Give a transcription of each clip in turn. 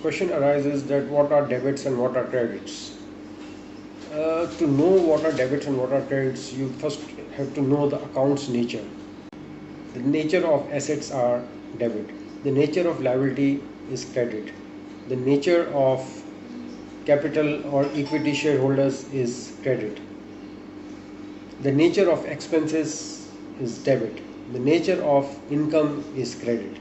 question arises that what are debits and what are credits? To know what are debits and what are credits, you first have to know the account's nature. The nature of assets are debit. The nature of liability is credit. The nature of capital or equity shareholders is credit. The nature of expenses is debit. The nature of income is credit.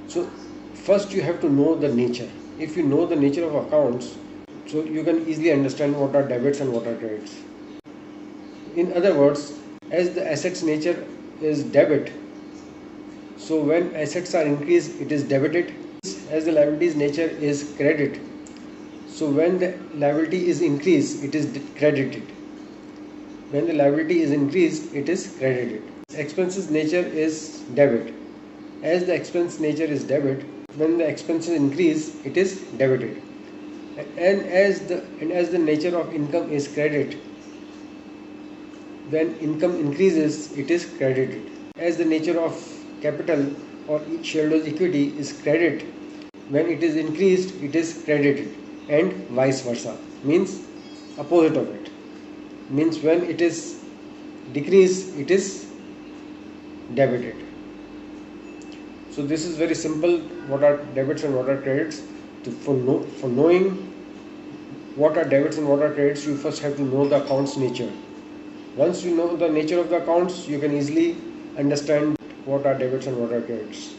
So first you have to know the nature. If you know the nature of accounts, so you can easily understand what are debits and what are credits. In other words, as the asset's nature is debit, so when assets are increased, it is debited. As the liability's nature is credit, so when the liability is increased, it is credited. When the liability is increased, it is credited. Expenses nature is debit. As the expense nature is debit, when the expenses increase, it is debited. And as the nature of income is credit, when income increases, it is credited. As the nature of capital or shareholders' equity is credit, when it is increased, it is credited, and vice versa. Means opposite of it. Means when it is decreased, it is debited. So this is very simple. What are debits and what are credits? For knowing what are debits and what are credits, you first have to know the account's nature. Once you know the nature of the accounts, you can easily understand what are debits and what are credits.